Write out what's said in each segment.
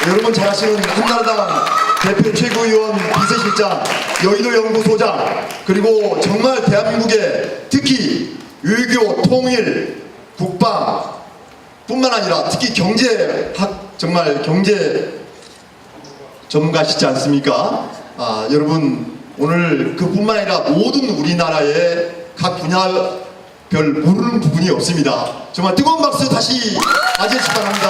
여러분 잘 아시는 한나라당 대표 최고위원 비서실장, 여의도 연구소장, 그리고 정말 대한민국에 특히 외교, 통일, 국방 뿐만 아니라 특히 경제학, 정말 경제 전문가시지 않습니까? 여러분 오늘 그뿐만 아니라 모든 우리나라의 각 분야별 모르는 부분이 없습니다. 정말 뜨거운 박수 다시 맞이해 주시기 바랍니다.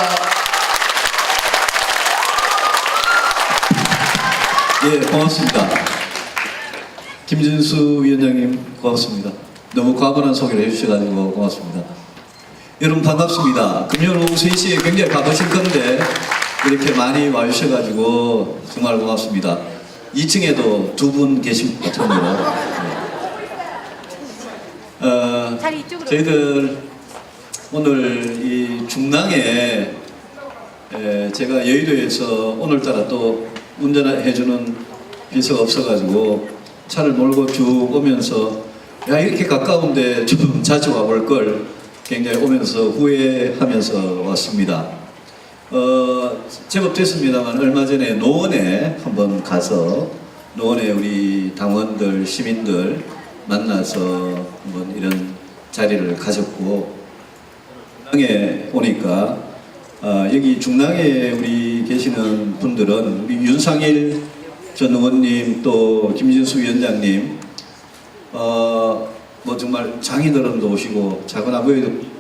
예, 고맙습니다. 김진수 위원장님 고맙습니다. 너무 과분한 소개를 해주셔가지고 고맙습니다. 여러분 반갑습니다. 금요일 오후 3시에 굉장히 바쁘실 건데 이렇게 많이 와주셔가지고 정말 고맙습니다. 2층에도 두 분 계신 것 같은데요. 저희들 오늘 이 중랑에 제가 여의도에서 오늘따라 또 운전해주는 비서가 없어가지고 차를 몰고 쭉 오면서 야 이렇게 가까운데 좀 자주 와볼 걸 굉장히 오면서 후회하면서 왔습니다. 제법 됐습니다만 얼마 전에 노원에 한번 가서 노원에 우리 당원들 시민들 만나서 한번 이런 자리를 가졌고 중랑에 오니까 여기 중랑에 우리 계시는 분들은 우리 윤상일 전 의원님 또 김진수 위원장님 뭐 정말 장인어른도 오시고 작은 아버지도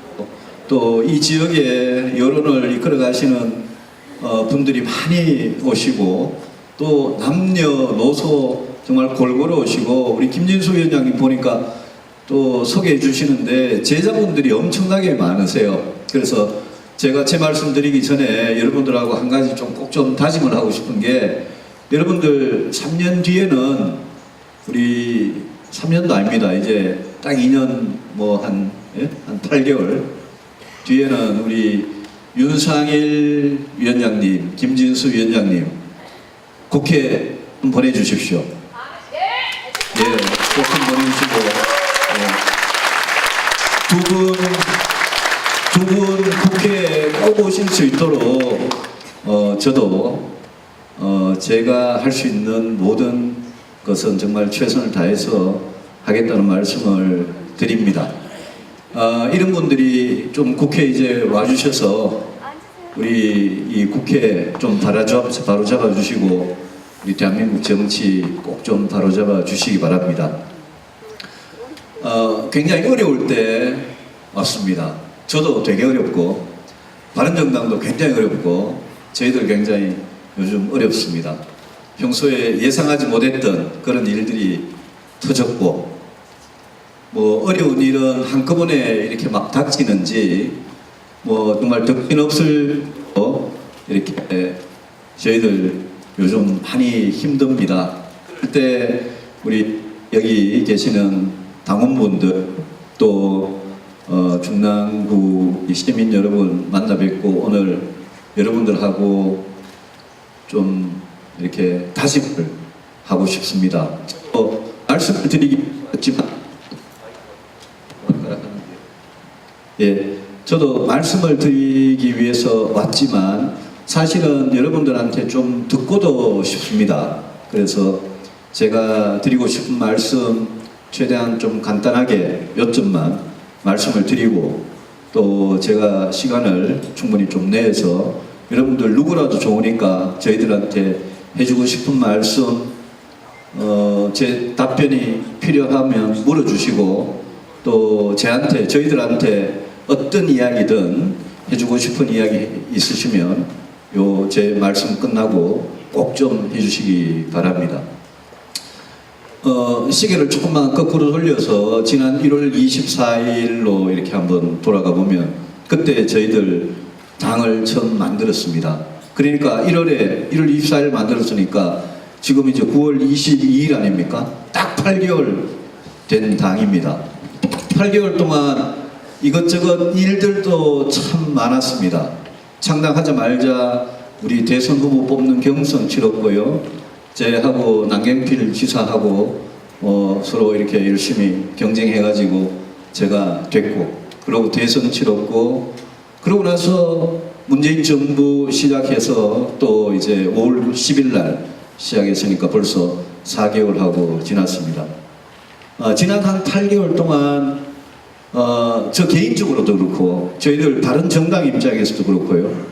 또 이 지역의 여론을 이끌어 가시는 분들이 많이 오시고 또 남녀노소 정말 골고루 오시고 우리 김진수 위원장님 보니까 또 소개해 주시는데 제자분들이 엄청나게 많으세요. 그래서 제가 제 말씀 드리기 전에 여러분들하고 한 가지 꼭 좀 다짐을 하고 싶은 게 여러분들 3년 뒤에는 우리 3년도 아닙니다. 이제 딱 2년 뭐 한 8개월 뒤에는 우리 윤상일 위원장님, 김진수 위원장님 국회 좀 보내주십시오. 예, 꼭 좀 보내주시고 두 분 국회에 꼭 오실 수 있도록 저도 제가 할 수 있는 모든 것은 정말 최선을 다해서 하겠다는 말씀을 드립니다. 이런 분들이 좀 국회에 이제 와주셔서 우리 이 국회 좀 바로잡아 주시고 우리 대한민국 정치 꼭 좀 바로잡아 주시기 바랍니다. 굉장히 어려울 때 왔습니다. 저도 되게 어렵고 바른정당도 굉장히 어렵고 저희들 굉장히 요즘 어렵습니다. 평소에 예상하지 못했던 그런 일들이 터졌고 뭐 어려운 일은 한꺼번에 이렇게 막 닥치는지 뭐 정말 덕진없을 이렇게 저희들 요즘 많이 힘듭니다. 그때 우리 여기 계시는 당원분들 또 중랑구 시민 여러분 만나 뵙고 오늘 여러분들하고 좀 이렇게 다짐을 하고 싶습니다. 말씀을 드리겠지만 예, 저도 말씀을 드리기 위해서 왔지만 사실은 여러분들한테 좀 듣고도 싶습니다. 그래서 제가 드리고 싶은 말씀 최대한 좀 간단하게 몇 점만 말씀을 드리고 또 제가 시간을 충분히 좀 내서 여러분들 누구라도 좋으니까 저희들한테 해주고 싶은 말씀 제 답변이 필요하면 물어주시고 또 저희들한테 어떤 이야기든 해주고 싶은 이야기 있으시면 제 말씀 끝나고 꼭 좀 해주시기 바랍니다. 시계를 조금만 거꾸로 돌려서 지난 1월 24일로 이렇게 한번 돌아가 보면 그때 저희들 당을 처음 만들었습니다. 그러니까 1월 24일 만들었으니까 지금 이제 9월 22일 아닙니까? 딱 8개월 된 당입니다. 8개월 동안 이것저것 일들도 참 많았습니다. 창당하자마자 우리 대선 후보 뽑는 경선 치렀고요. 제하고 남경필 지사하고 서로 이렇게 열심히 경쟁해가지고 제가 됐고, 그리고 대선 치렀고, 그러고 나서 문재인 정부 시작해서 또 이제 5월 10일 날 시작했으니까 벌써 4개월하고 지났습니다. 지난 한 8개월 동안 저 개인적으로도 그렇고 저희들 바른정당 입장에서도 그렇고요.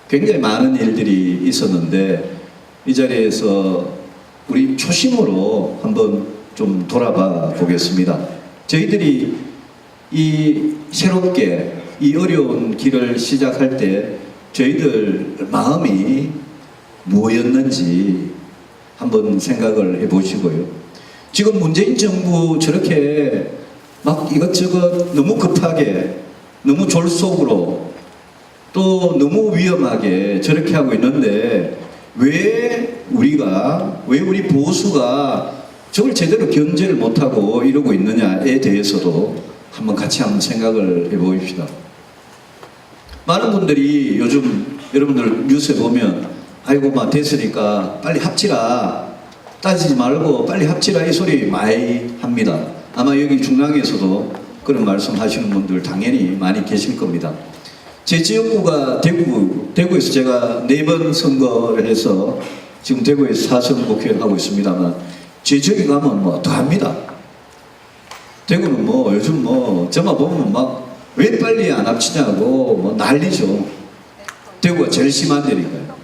굉장히 많은 일들이 있었는데 이 자리에서 우리 초심으로 한번 좀 돌아봐 보겠습니다. 저희들이 이 새롭게 이 어려운 길을 시작할 때 저희들 마음이 뭐였는지 한번 생각을 해보시고요. 지금 문재인 정부 저렇게 막 이것저것 너무 급하게 너무 졸속으로 또 너무 위험하게 저렇게 하고 있는데 왜 우리 보수가 저걸 제대로 견제를 못하고 이러고 있느냐에 대해서도 한번 같이 한번 생각을 해보십시다. 많은 분들이 요즘 여러분들 뉴스에 보면 아이고 막 됐으니까 빨리 합치라, 따지지 말고 빨리 합치라 이 소리 많이 합니다. 아마 여기 중랑에서도 그런 말씀 하시는 분들 당연히 많이 계실 겁니다. 제 지역구가 대구에서 제가 4번 선거를 해서 지금 대구에서 4선 국회의원 하고 있습니다만 제 지역에 가면 뭐 더 합니다. 대구는 뭐 요즘 뭐 저만 보면 막 왜 빨리 안 합치냐고 뭐 난리죠. 대구가 제일 심한 데니까요.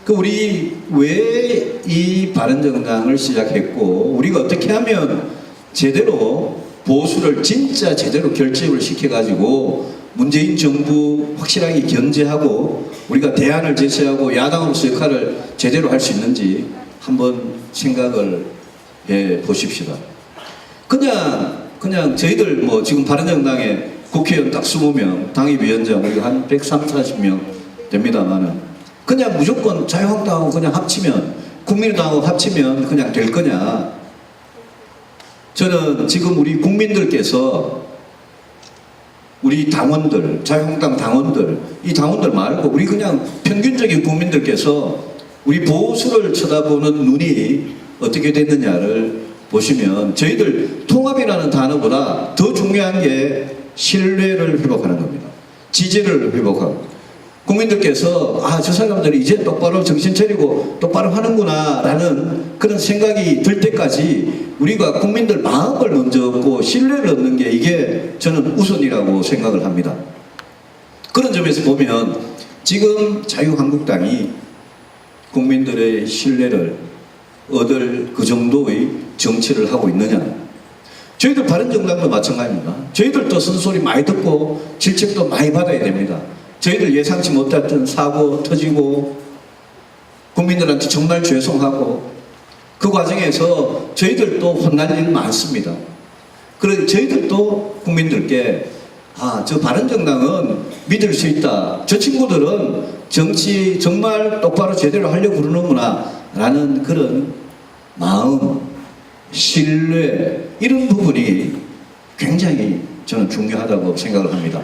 그 우리 왜 이 바른정당을 시작했고 우리가 어떻게 하면 제대로 보수를 진짜 제대로 결집을 시켜가지고 문재인 정부 확실하게 견제하고 우리가 대안을 제시하고 야당으로서 역할을 제대로 할 수 있는지 한번 생각을 해 보십시다. 그냥 저희들 뭐 지금 바른정당에 국회의원 딱 20명, 당협위원장 우리가 한 130, 40명 됩니다만은 그냥 무조건 자유한국당하고 그냥 합치면 국민의당하고 합치면 그냥 될 거냐? 저는 지금 우리 국민들께서 우리 당원들, 자유한국당 당원들, 이 당원들 말고 우리 그냥 평균적인 국민들께서 우리 보수를 쳐다보는 눈이 어떻게 됐느냐를 보시면 저희들 통합이라는 단어보다 더 중요한 게 신뢰를 회복하는 겁니다. 지지를 회복하고 국민들께서 저 사람들이 이제 똑바로 정신 차리고 똑바로 하는구나 라는 그런 생각이 들 때까지 우리가 국민들 마음을 먼저 얻고 신뢰를 얻는 게 이게 저는 우선이라고 생각을 합니다. 그런 점에서 보면 지금 자유한국당이 국민들의 신뢰를 얻을 그 정도의 정치를 하고 있느냐. 저희들 바른정당도 마찬가지입니다. 저희들도 쓴소리 많이 듣고 질책도 많이 받아야 됩니다. 저희들 예상치 못했던 사고 터지고 국민들한테 정말 죄송하고 그 과정에서 저희들도 혼날 일 많습니다. 그래서 저희들도 국민들께 저 바른정당은 믿을 수 있다. 저 친구들은 정치 정말 똑바로 제대로 하려고 그러는구나 라는 그런 마음, 신뢰 이런 부분이 굉장히 저는 중요하다고 생각을 합니다.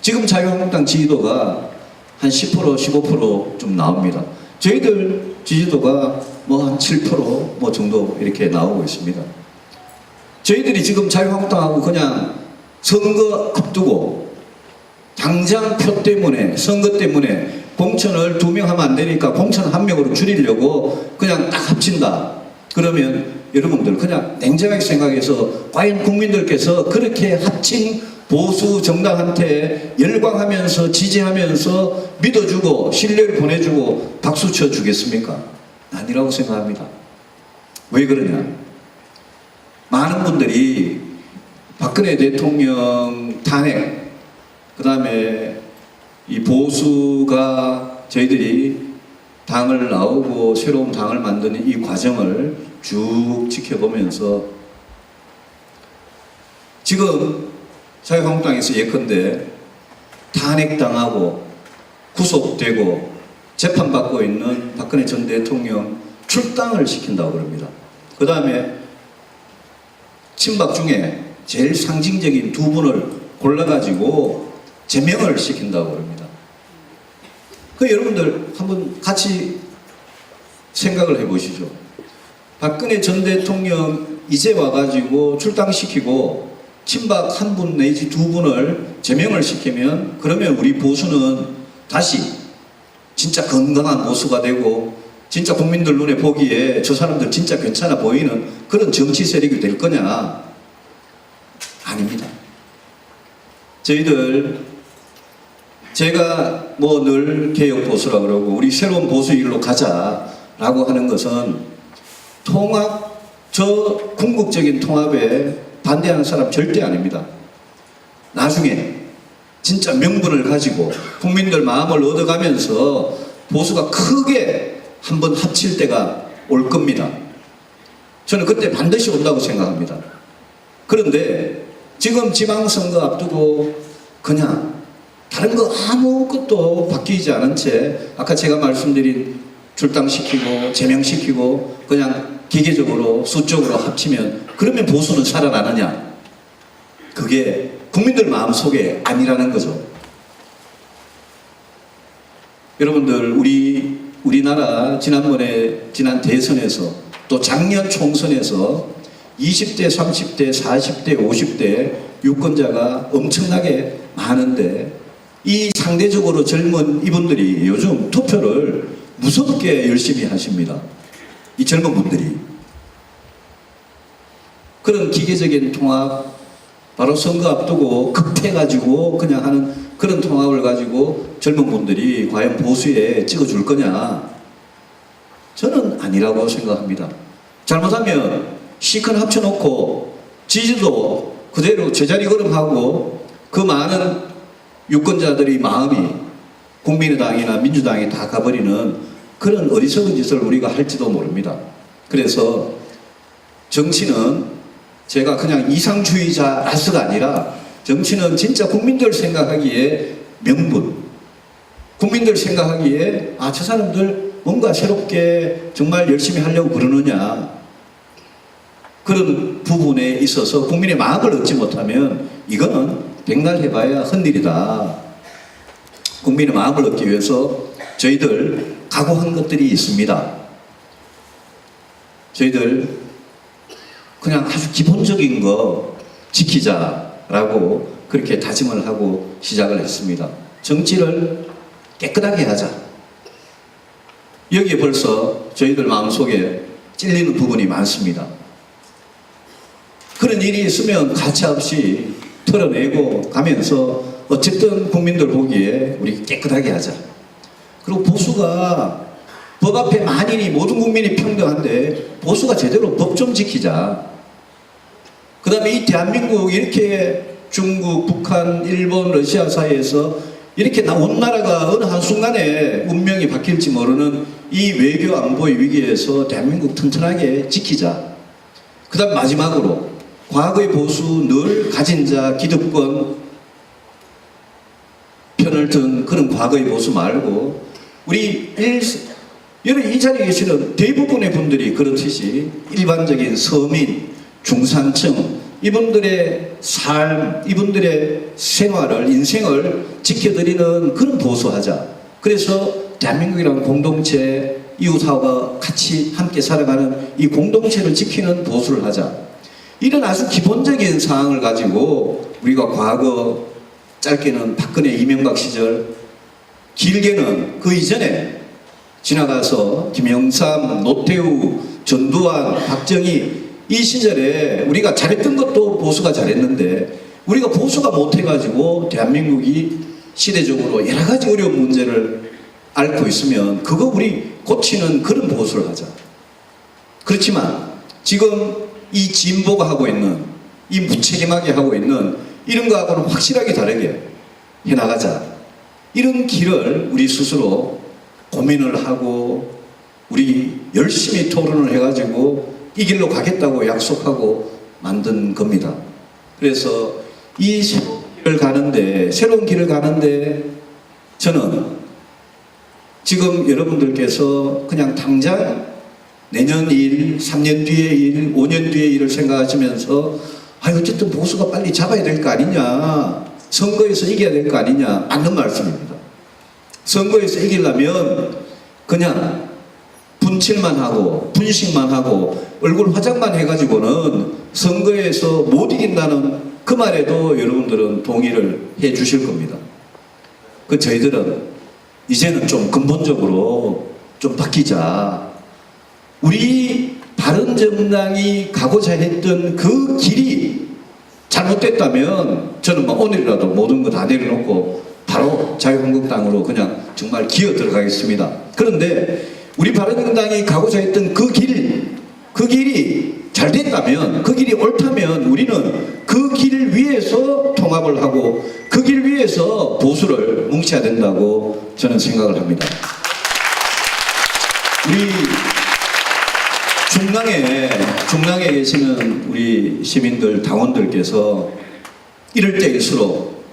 지금 자유한국당 지지도가 한 10%, 15% 좀 나옵니다. 저희들 지지도가 뭐 한 7% 뭐 정도 이렇게 나오고 있습니다. 저희들이 지금 자유한국당하고 그냥 선거 앞두고 당장 표 때문에 선거 때문에 공천을 2명 하면 안 되니까 공천 1명으로 줄이려고 그냥 딱 합친다. 그러면 여러분들 그냥 냉정하게 생각해서 과연 국민들께서 그렇게 합친 보수 정당한테 열광하면서 지지하면서 믿어주고 신뢰를 보내주고 박수 쳐주겠습니까? 아니라고 생각합니다. 왜 그러냐? 많은 분들이 박근혜 대통령 탄핵 그 다음에 이 보수가 저희들이 당을 나오고 새로운 당을 만드는 이 과정을 쭉 지켜보면서 지금 자유한국당에서 예컨대 탄핵당하고 구속되고 재판받고 있는 박근혜 전 대통령 출당을 시킨다고 그럽니다. 그 다음에 친박 중에 제일 상징적인 2분을 골라가지고 제명을 시킨다고 그럽니다. 여러분들 한번 같이 생각을 해보시죠. 박근혜 전 대통령 이제 와가지고 출당시키고 친박 한 분 내지 두 분을 제명을 시키면 그러면 우리 보수는 다시 진짜 건강한 보수가 되고 진짜 국민들 눈에 보기에 저 사람들 진짜 괜찮아 보이는 그런 정치 세력이 될 거냐? 아닙니다. 저희들 제가 뭐 늘 개혁 보수라 그러고 우리 새로운 보수 일로 가자라고 하는 것은 통합, 저 궁극적인 통합에 반대하는 사람 절대 아닙니다. 나중에 진짜 명분을 가지고 국민들 마음을 얻어가면서 보수가 크게 한번 합칠 때가 올 겁니다. 저는 그때 반드시 온다고 생각합니다. 그런데 지금 지방선거 앞두고 그냥 다른 거 아무것도 바뀌지 않은 채 아까 제가 말씀드린 출당시키고 제명시키고 그냥 기계적으로 수적으로 합치면 그러면 보수는 살아나느냐? 그게 국민들 마음속에 아니라는 거죠. 여러분들 우리나라 지난 대선에서 또 작년 총선에서 20대, 30대, 40대, 50대 유권자가 엄청나게 많은데 이 상대적으로 젊은 이분들이 요즘 투표를 무섭게 열심히 하십니다. 이 젊은 분들이. 그런 기계적인 통합, 바로 선거 앞두고 급해가지고 그냥 하는 그런 통합을 가지고 젊은 분들이 과연 보수에 찍어줄 거냐? 저는 아니라고 생각합니다. 잘못하면 시큰 합쳐놓고 지지도 그대로 제자리 걸음하고 그 많은 유권자들의 마음이 국민의당이나 민주당이 다 가버리는 그런 어리석은 짓을 우리가 할지도 모릅니다. 그래서 정치는 제가 그냥 이상주의자라서가 아니라 정치는 진짜 국민들 생각하기에 명분, 국민들 생각하기에 아, 저 사람들 뭔가 새롭게 정말 열심히 하려고 그러느냐, 그런 부분에 있어서 국민의 마음을 얻지 못하면 이거는 백날 해봐야 헛일이다. 국민의 마음을 얻기 위해서 저희들 각오한 것들이 있습니다. 저희들 그냥 아주 기본적인 거 지키자라고 그렇게 다짐을 하고 시작을 했습니다. 정치를 깨끗하게 하자. 여기에 벌써 저희들 마음속에 찔리는 부분이 많습니다. 그런 일이 있으면 가차없이 털어내고 가면서 어쨌든 국민들 보기에 우리 깨끗하게 하자. 그리고 보수가 법 앞에 만인이 모든 국민이 평등한데 보수가 제대로 법 좀 지키자. 그 다음에 이 대한민국 이렇게 중국, 북한, 일본, 러시아 사이에서 이렇게 온 나라가 어느 한순간에 운명이 바뀔지 모르는 이 외교 안보의 위기에서 대한민국 튼튼하게 지키자. 그 다음 마지막으로 과거의 보수 늘 가진 자 기득권 편을 든 그런 과거의 보수 말고 우리 이 자리에 계시는 대부분의 분들이 그렇듯이 일반적인 서민, 중산층 이분들의 삶, 이분들의 생활을, 인생을 지켜드리는 그런 보수하자. 그래서 대한민국이라는 공동체, 이웃하고 같이 함께 살아가는 이 공동체를 지키는 보수를 하자. 이런 아주 기본적인 사항을 가지고 우리가 과거 짧게는 박근혜, 이명박 시절, 길게는 그 이전에 지나가서 김영삼, 노태우, 전두환, 박정희 이 시절에 우리가 잘했던 것도 보수가 잘했는데 우리가 보수가 못해가지고 대한민국이 시대적으로 여러 가지 어려운 문제를 앓고 있으면 그거 우리 고치는 그런 보수를 하자. 그렇지만 지금 이 진보가 하고 있는 이 무책임하게 하고 있는 이런 거하고는 확실하게 다르게 해나가자. 이런 길을 우리 스스로 고민을 하고 우리 열심히 토론을 해가지고 이 길로 가겠다고 약속하고 만든 겁니다. 그래서 이 새로운 길을 가는데 저는 지금 여러분들께서 그냥 당장 내년 일, 3년 뒤의 일, 5년 뒤의 일을 생각하시면서 어쨌든 보수가 빨리 잡아야 될 거 아니냐, 선거에서 이겨야 될 거 아니냐, 맞는 말씀입니다. 선거에서 이기려면 그냥 분칠만 하고 분식만 하고 얼굴 화장만 해가지고는 선거에서 못 이긴다는 그 말에도 여러분들은 동의를 해 주실 겁니다. 그 저희들은 이제는 좀 근본적으로 좀 바뀌자. 우리 바른정당이 가고자 했던 그 길이 잘못됐다면 저는 뭐 오늘이라도 모든 거 다 내려놓고 바로 자유한국당으로 그냥 정말 기어 들어가겠습니다. 그런데 우리 바른정당이 가고자 했던 그 길이 잘 됐다면, 그 길이 옳다면 우리는 그 길 위에서 통합을 하고 그 길 위에서 보수를 뭉쳐야 된다고 저는 생각을 합니다. 우리 중랑에 계시는 우리 시민들, 당원들께서 이럴 때일수록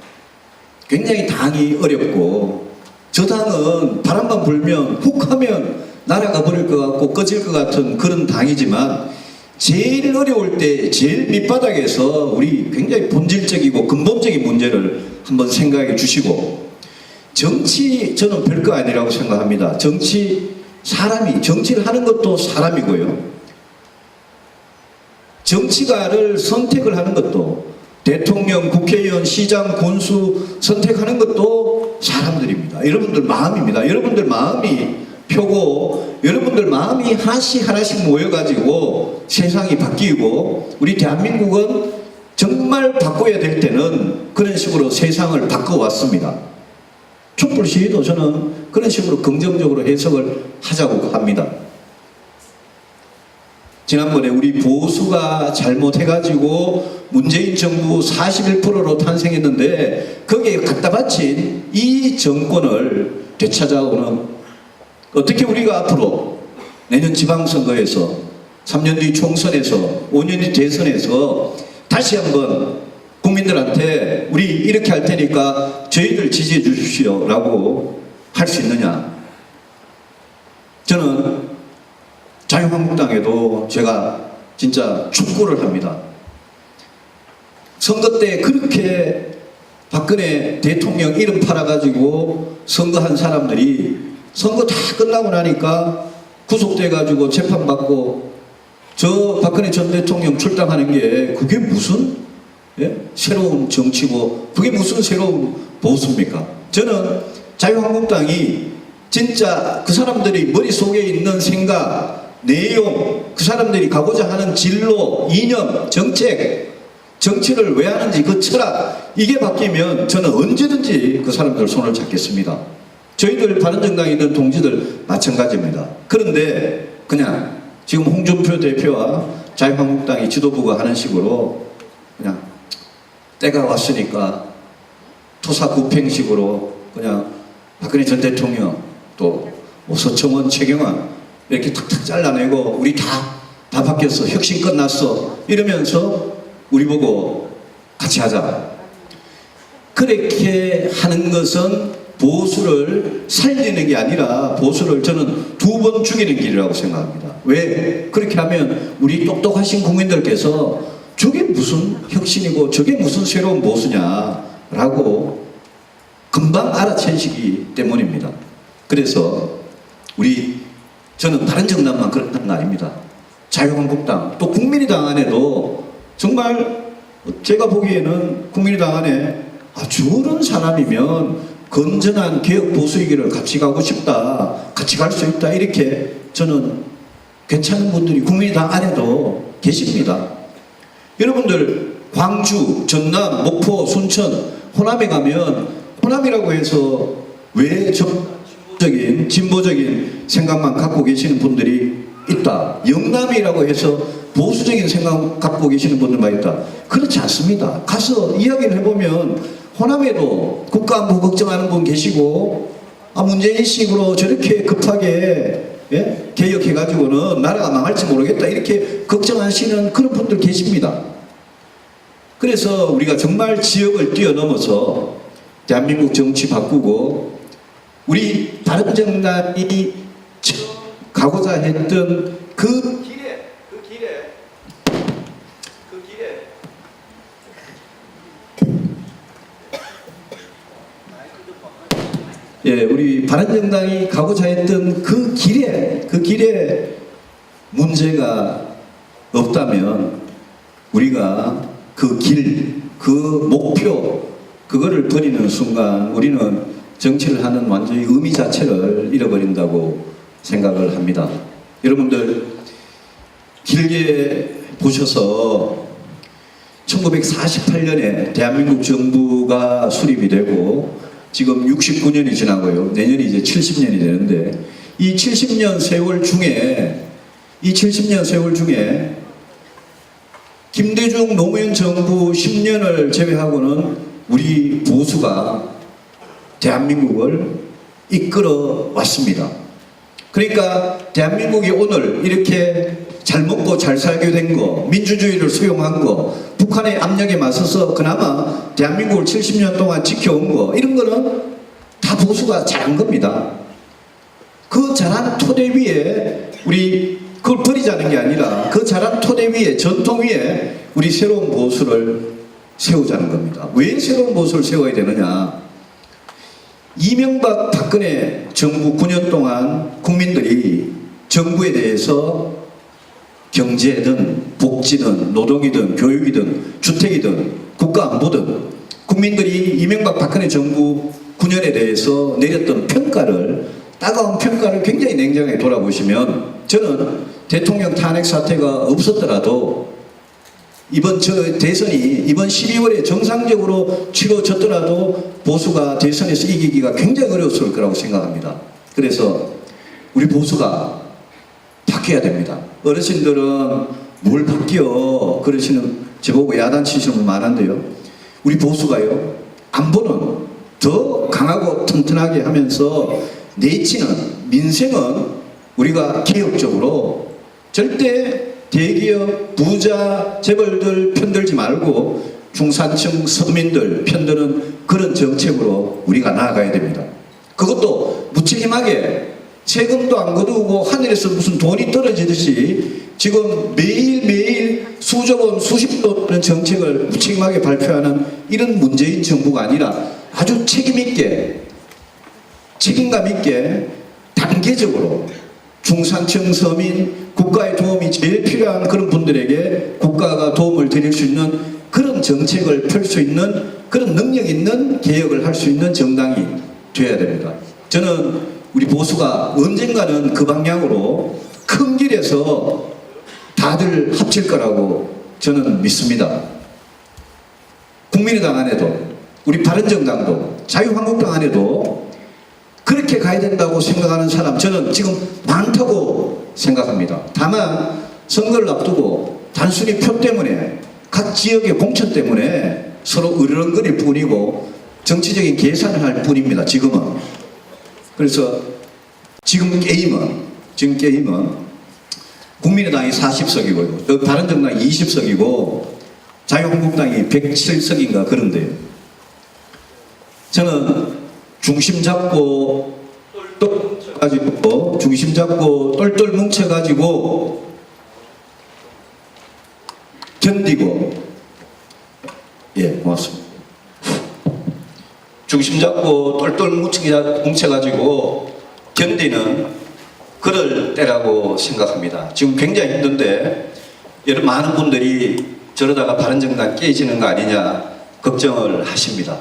굉장히 당이 어렵고, 저 당은 바람만 불면 훅 하면 날아가 버릴 것 같고 꺼질 것 같은 그런 당이지만, 제일 어려울 때 제일 밑바닥에서 우리 굉장히 본질적이고 근본적인 문제를 한번 생각해 주시고, 정치 저는 별거 아니라고 생각합니다. 정치를 하는 것도 사람이고요. 정치가를 선택을 하는 것도, 대통령, 국회의원, 시장, 군수 선택하는 것도 사람들입니다. 여러분들 마음입니다. 여러분들 마음이 표고, 여러분들 마음이 하나씩 모여가지고 세상이 바뀌고, 우리 대한민국은 정말 바꿔야 될 때는 그런 식으로 세상을 바꿔왔습니다. 촛불 시위도 저는 그런 식으로 긍정적으로 해석을 하자고 합니다. 지난번에 우리 보수가 잘못해가지고 문재인 정부 41%로 탄생했는데, 거기에 갖다 바친 이 정권을 되찾아오는, 어떻게 우리가 앞으로 내년 지방선거에서, 3년 뒤 총선에서, 5년 뒤 대선에서 다시 한번 국민들한테 우리 이렇게 할 테니까 저희들 지지해 주십시오 라고 할 수 있느냐. 저는 자유한국당에도 제가 진짜 축구를 합니다. 선거 때 그렇게 박근혜 대통령 이름 팔아가지고 선거한 사람들이 선거 다 끝나고 나니까 구속돼가지고 재판받고, 저 박근혜 전 대통령 출당하는 게 그게 무슨 새로운 정치고, 그게 무슨 새로운 보수입니까? 저는 자유한국당이 진짜 그 사람들이 머릿속에 있는 생각, 내용, 그 사람들이 가고자 하는 진로, 이념, 정책, 정치를 왜 하는지 그 철학, 이게 바뀌면 저는 언제든지 그 사람들 손을 잡겠습니다. 저희들 바른정당에 있는 동지들 마찬가지입니다. 그런데 그냥 지금 홍준표 대표와 자유한국당이 지도부가 하는 식으로 그냥 때가 왔으니까 토사구팽식으로 그냥 박근혜 전 대통령, 또 서청원, 최경환 이렇게 탁탁 잘라내고 우리 다 바뀌었어, 혁신 끝났어 이러면서 우리 보고 같이 하자. 그렇게 하는 것은 보수를 살리는 게 아니라 보수를 저는 2번 죽이는 길이라고 생각합니다. 왜? 그렇게 하면 우리 똑똑하신 국민들께서 저게 무슨 혁신이고 저게 무슨 새로운 보수냐라고 금방 알아채시기 때문입니다. 그래서 저는 바른정당만 그렇다는 거 아닙니다. 자유한국당, 또 국민의당 안에도 정말 제가 보기에는 국민의당 안에 저런 사람이면 건전한 개혁 보수의 길을 같이 가고 싶다, 같이 갈 수 있다, 이렇게 저는 괜찮은 분들이 국민의당 안에도 계십니다. 여러분들 광주, 전남, 목포, 순천, 호남에 가면 호남이라고 해서 왜 진보적인 생각만 갖고 계시는 분들이 있다, 영남이라고 해서 보수적인 생각 갖고 계시는 분들만 있다, 그렇지 않습니다. 가서 이야기를 해보면 호남에도 국가안보 걱정하는 분 계시고, 문재인식으로 저렇게 급하게 개혁해가지고는 나라가 망할지 모르겠다 이렇게 걱정하시는 그런 분들 계십니다. 그래서 우리가 정말 지역을 뛰어넘어서 대한민국 정치 바꾸고, 우리 바른정당이 가고자 했던 그 길에 우리 바른정당이 가고자 했던 그 길에 문제가 없다면 우리가 그 길, 그 목표, 그거를 버리는 순간 우리는 정치를 하는 완전히 의미 자체를 잃어버린다고 생각을 합니다. 여러분들 길게 보셔서 1948년에 대한민국 정부가 수립이 되고 지금 69년이 지나고요. 내년이 이제 70년이 되는데 이 70년 세월 중에 김대중 노무현 정부 10년을 제외하고는 우리 보수가 대한민국을 이끌어 왔습니다. 그러니까 대한민국이 오늘 이렇게 잘 먹고 잘 살게 된 거, 민주주의를 수용한 거, 북한의 압력에 맞서서 그나마 대한민국을 70년 동안 지켜온 거, 이런 거는 다 보수가 잘한 겁니다. 그 잘한 토대 위에 우리 그걸 버리자는 게 아니라 그 잘한 토대 위에, 전통 위에 우리 새로운 보수를 세우자는 겁니다. 왜 새로운 보수를 세워야 되느냐? 이명박 박근혜 정부 9년 동안 국민들이 정부에 대해서 경제든 복지든 노동이든 교육이든 주택이든 국가안보든 국민들이 이명박 박근혜 정부 9년에 대해서 내렸던 평가를, 따가운 평가를 굉장히 냉정하게 돌아보시면 저는 대통령 탄핵 사태가 없었더라도 이번 대선이 이번 12월에 정상적으로 치러졌더라도 보수가 대선에서 이기기가 굉장히 어려웠을 거라고 생각합니다. 그래서 우리 보수가 바뀌어야 됩니다. 어르신들은 뭘 바뀌어 그러시는, 저보고 야단 치시는 분 많은데요. 우리 보수가요, 안보는 더 강하고 튼튼하게 하면서 내치는 민생은 우리가 개혁적으로 절대 대기업, 부자, 재벌들 편들지 말고 중산층 서민들 편드는 그런 정책으로 우리가 나아가야 됩니다. 그것도 무책임하게 세금도 안 거두고 하늘에서 무슨 돈이 떨어지듯이 지금 매일매일 수조 원, 수십조 원의 정책을 무책임하게 발표하는 이런 문재인 정부가 아니라 아주 책임있게, 책임감 있게 단계적으로 중산층 서민, 국가의 도움이 제일 필요한 그런 분들에게 국가가 도움을 드릴 수 있는 그런 정책을 펼 수 있는 그런 능력 있는 개혁을 할 수 있는 정당이 되어야 됩니다. 저는 우리 보수가 언젠가는 그 방향으로 큰 길에서 다들 합칠 거라고 저는 믿습니다. 국민의당 안에도 우리 바른정당도 자유한국당 안에도 그렇게 가야 된다고 생각하는 사람 저는 지금 많다고 생각합니다. 다만 선거를 앞두고 단순히 표 때문에 각 지역의 공천 때문에 서로 으르렁거릴 뿐이고 정치적인 계산을 할 뿐입니다. 지금은. 그래서 지금 게임은 국민의당이 40석이고요. 바른정당이 20석이고 자유한국당이 107석인가 그런데요. 저는 중심 잡고 똘똘 뭉쳐가지고 견디고, 예, 고맙습니다. 중심 잡고 똘똘 뭉쳐가지고 견디는 그럴 때라고 생각합니다. 지금 굉장히 힘든데 많은 분들이 저러다가 바른정당 깨지는 거 아니냐 걱정을 하십니다.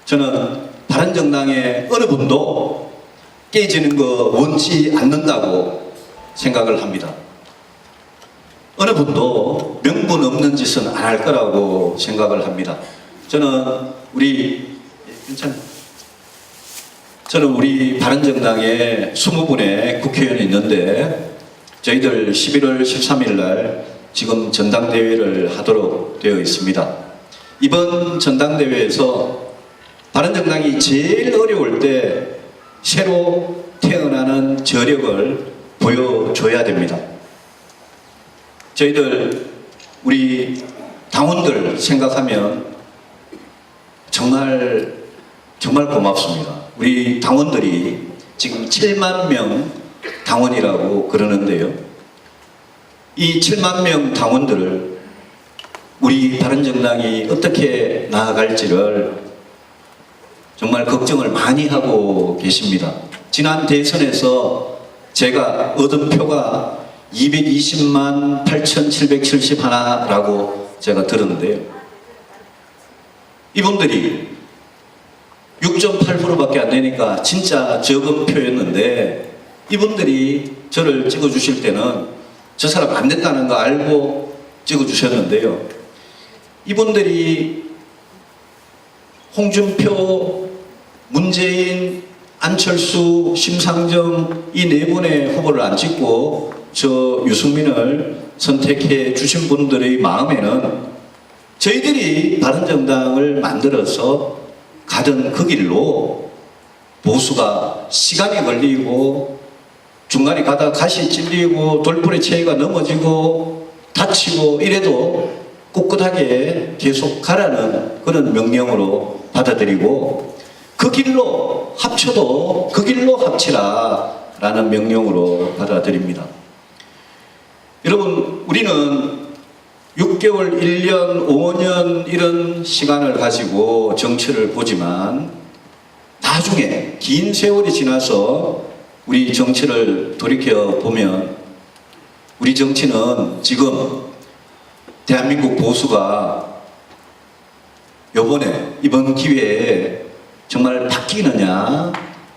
저는 바른정당의 어느 분도 깨지는 거 원치 않는다고 생각을 합니다. 어느 분도 명분 없는 짓은 안 할 거라고 생각을 합니다. 저는 우리 바른정당에 20분의 국회의원이 있는데 저희들 11월 13일 날 지금 전당대회를 하도록 되어 있습니다. 이번 전당대회에서 바른정당이 제일 어려울 때 새로 태어나는 저력을 보여줘야 됩니다. 저희들 우리 당원들 생각하면 정말 고맙습니다. 우리 당원들이 지금 7만 명 당원이라고 그러는데요. 이 7만 명 당원들을 우리 바른정당이 어떻게 나아갈지를 정말 걱정을 많이 하고 계십니다. 지난 대선에서 제가 얻은 표가 220만 8,771라고 제가 들었는데요. 이분들이 6.8%밖에 안 되니까 진짜 적은 표였는데 이분들이 저를 찍어주실 때는 저 사람 안 됐다는 거 알고 찍어주셨는데요. 이분들이 홍준표, 문재인, 안철수, 심상정 이 네 분의 후보를 안 찍고 저 유승민을 선택해 주신 분들의 마음에는 저희들이 바른정당을 만들어서 가던 그 길로 보수가 시간이 걸리고 중간에 가다 가시 찔리고 돌부리 체위가 넘어지고 다치고 이래도 꿋꿋하게 계속 가라는 그런 명령으로 받아들이고 그 길로 합쳐도 그 길로 합치라 라는 명령으로 받아들입니다. 여러분, 우리는 6개월, 1년, 5년 이런 시간을 가지고 정치를 보지만 나중에 긴 세월이 지나서 우리 정치를 돌이켜 보면 우리 정치는 지금 대한민국 보수가 이번 기회에 정말 바뀌느냐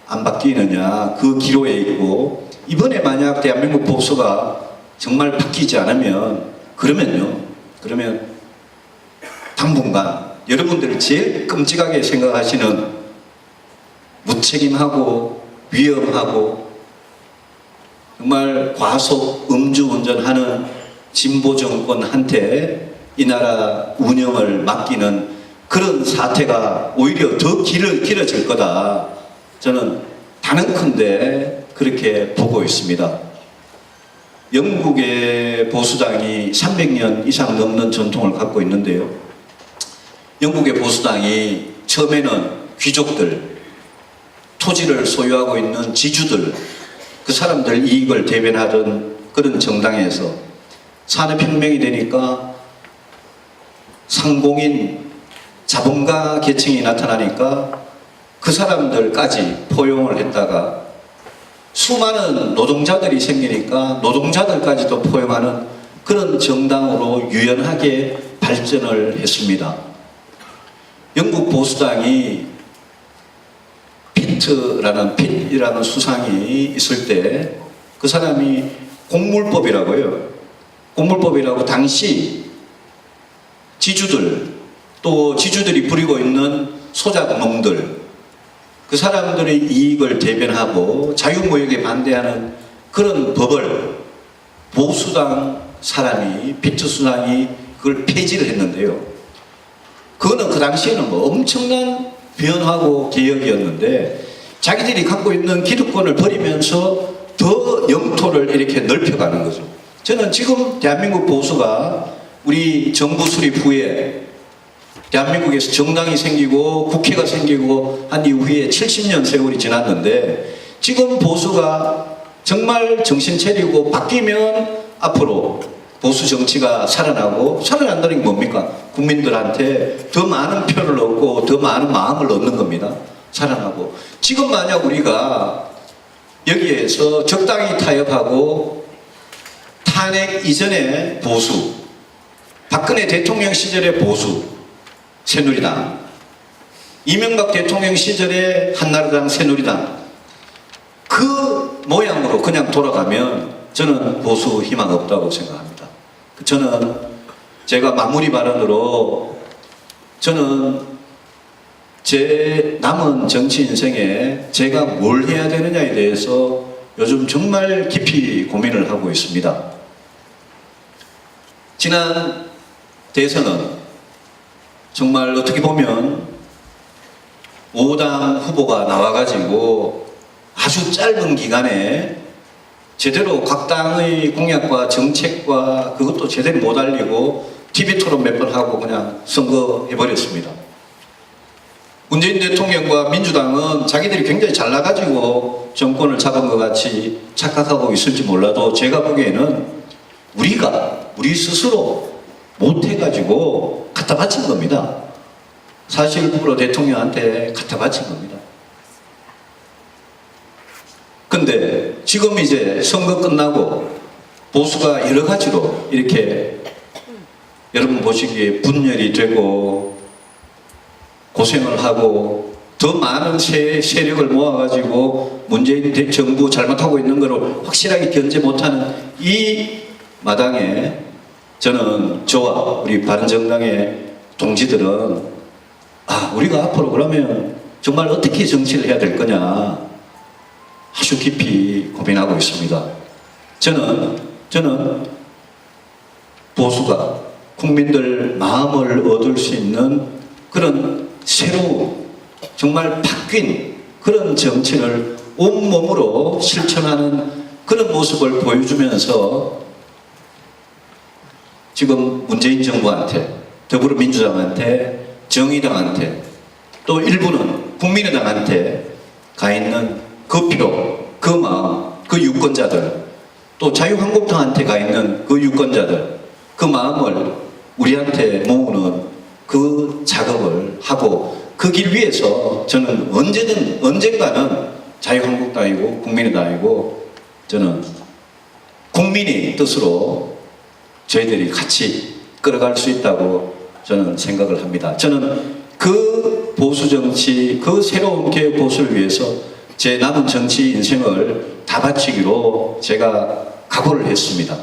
안 바뀌느냐 그 기로에 있고, 이번에 만약 대한민국 보수가 정말 바뀌지 않으면 그러면 당분간 여러분들이 제일 끔찍하게 생각하시는 무책임하고 위험하고 정말 과속 음주운전하는 진보 정권한테 이 나라 운영을 맡기는 그런 사태가 오히려 더 길어질 거다. 저는 단언컨대 그렇게 보고 있습니다. 영국의 보수당이 300년 이상 넘는 전통을 갖고 있는데요. 영국의 보수당이 처음에는 귀족들, 토지를 소유하고 있는 지주들, 그 사람들 이익을 대변하던 그런 정당에서 산업혁명이 되니까 상공인, 자본가 계층이 나타나니까 그 사람들까지 포용을 했다가 수많은 노동자들이 생기니까 노동자들까지도 포용하는 그런 정당으로 유연하게 발전을 했습니다. 영국 보수당이 핏이라는 수상이 있을 때 그 사람이 공물법이라고요. 공물법이라고 당시 지주들, 또 지주들이 부리고 있는 소작농들, 그 사람들의 이익을 대변하고 자유무역에 반대하는 그런 법을 보수당 사람이, 피트 수상이 그걸 폐지를 했는데요. 그거는 그 당시에는 뭐 엄청난 변화고 개혁이었는데 자기들이 갖고 있는 기득권을 버리면서 더 영토를 이렇게 넓혀가는 거죠. 저는 지금 대한민국 보수가 우리 정부 수립 후에 대한민국에서 정당이 생기고 국회가 생기고 한 이후에 70년 세월이 지났는데 지금 보수가 정말 정신 차리고 바뀌면 앞으로 보수 정치가 살아난다는 게 뭡니까? 국민들한테 더 많은 표를 얻고 더 많은 마음을 얻는 겁니다. 살아나고. 지금 만약 우리가 여기에서 적당히 타협하고 탄핵 이전의 보수, 박근혜 대통령 시절의 보수, 새누리당, 이명박 대통령 시절의 한나라당, 새누리당, 그 모양으로 그냥 돌아가면 저는 보수 희망 없다고 생각합니다. 저는 제가 마무리 발언으로 저는 제 남은 정치 인생에 제가 뭘 해야 되느냐에 대해서 요즘 정말 깊이 고민을 하고 있습니다. 지난 대선은 정말 어떻게 보면 5당 후보가 나와가지고 아주 짧은 기간에 제대로 각 당의 공약과 정책과 그것도 제대로 못 알리고 TV 토론 몇 번 하고 그냥 선거해버렸습니다. 문재인 대통령과 민주당은 자기들이 굉장히 잘나가지고 정권을 잡은 것 같이 착각하고 있을지 몰라도 제가 보기에는 우리 스스로 못해가지고 갖다 바친 겁니다. 41% 대통령한테 갖다 바친 겁니다. 근데 지금 이제 선거 끝나고 보수가 여러 가지로 이렇게 여러분 보시기에 분열이 되고 고생을 하고 더 많은 세력을 모아가지고 문재인 정부 잘못하고 있는 것을 확실하게 견제 못하는 이 마당에 저는 저와 우리 바른정당의 동지들은 우리가 앞으로 그러면 정말 어떻게 정치를 해야 될 거냐 아주 깊이 고민하고 있습니다. 저는 보수가 국민들 마음을 얻을 수 있는 그런 새로운 정말 바뀐 그런 정치를 온몸으로 실천하는 그런 모습을 보여주면서 지금 문재인 정부한테 더불어민주당한테 정의당한테 또 일부는 국민의당한테 가 있는 그 표, 그 마음, 그 유권자들 또 자유한국당한테 가 있는 그 유권자들 그 마음을 우리한테 모으는 그 작업을 하고 그 길 위에서 저는 언젠가는 자유한국당이고 국민의당이고 저는 국민의 뜻으로 저희들이 같이 끌어갈 수 있다고 저는 생각을 합니다. 저는 그 보수 정치, 그 새로운 개혁 보수를 위해서 제 남은 정치 인생을 다 바치기로 제가 각오를 했습니다.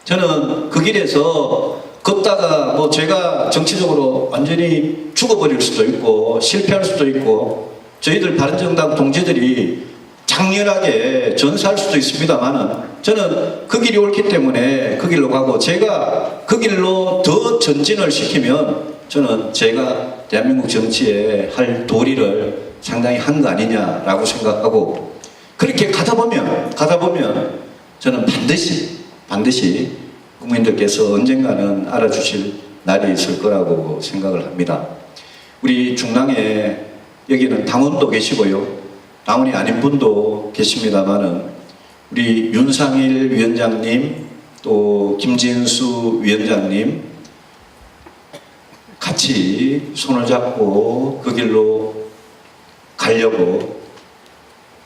저는 그 길에서 걷다가 제가 정치적으로 완전히 죽어버릴 수도 있고 실패할 수도 있고 저희들 바른정당 동지들이 장렬하게 전사할 수도 있습니다만은 저는 그 길이 옳기 때문에 그 길로 가고 제가 그 길로 더 전진을 시키면 저는 제가 대한민국 정치에 할 도리를 상당히 한 거 아니냐라고 생각하고 그렇게 가다 보면 저는 반드시 국민들께서 언젠가는 알아주실 날이 있을 거라고 생각을 합니다. 우리 중랑에 여기는 당원도 계시고요. 당원이 아닌 분도 계십니다만은 우리 윤상일 위원장님 또 김진수 위원장님 같이 손을 잡고 그 길로 가려고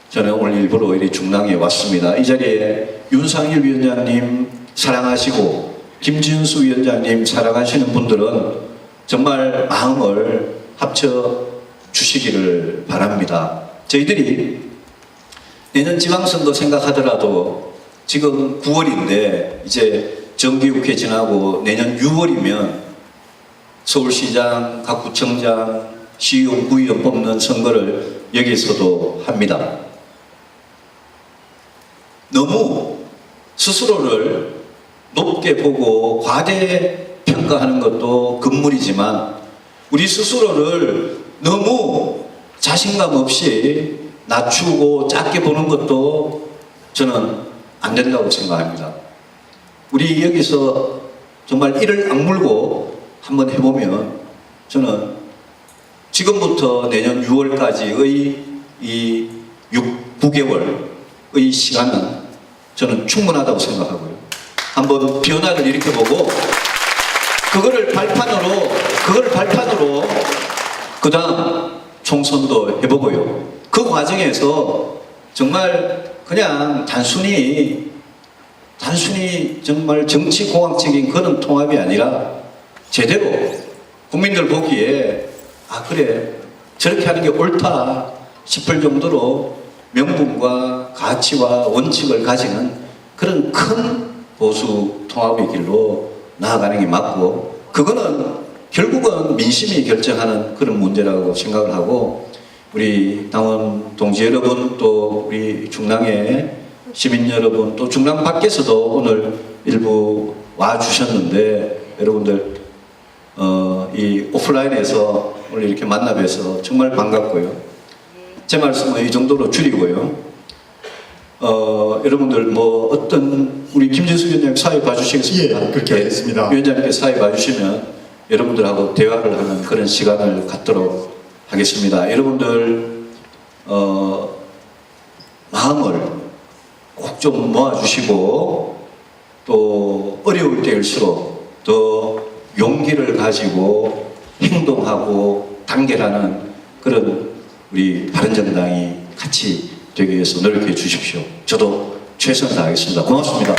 저는 오늘 일부러 이 중랑에 왔습니다. 이 자리에 윤상일 위원장님 사랑하시고 김진수 위원장님 사랑하시는 분들은 정말 마음을 합쳐 주시기를 바랍니다. 저희들이 내년 지방선거 생각하더라도 지금 9월인데 이제 정기국회 지나고 내년 6월이면 서울시장, 각 구청장, 시의원, 구의원 뽑는 선거를 여기서도 합니다. 너무 스스로를 높게 보고 과대평가하는 것도 금물이지만 우리 스스로를 너무 자신감 없이 낮추고 작게 보는 것도 저는 안 된다고 생각합니다. 우리 여기서 정말 이를 악물고 한번 해보면 저는 지금부터 내년 6월까지의 이 9개월의 시간은 저는 충분하다고 생각하고요. 한번 변화를 일으켜보고 그거를 발판으로 그 다음 총선도 해보고요. 그 과정에서 정말 그냥 단순히 정말 정치공학적인 그런 통합이 아니라 제대로 국민들 보기에 그래 저렇게 하는 게 옳다 싶을 정도로 명분과 가치와 원칙을 가지는 그런 큰 보수 통합의 길로 나아가는 게 맞고 그거는 결국은 민심이 결정하는 그런 문제라고 생각을 하고 우리 당원 동지 여러분 또 우리 중랑의 시민 여러분 또 중랑 밖에서도 오늘 일부 와주셨는데 여러분들 이 오프라인에서 오늘 이렇게 만나 뵈서 정말 반갑고요. 제 말씀은 이 정도로 줄이고요. 여러분들 어떤 우리 김진수 위원장 사회 봐주시겠습니까? 예, 그렇게 하겠습니다. 위원장님께 사회 봐주시면 여러분들하고 대화를 하는 그런 시간을 갖도록 하겠습니다. 여러분들 마음을 꼭 좀 모아주시고 또 어려울 때일수록 더 용기를 가지고 행동하고 단결하는 그런 우리 바른정당이 같이 되기 위해서 노력해 주십시오. 저도 최선을 다하겠습니다. 고맙습니다.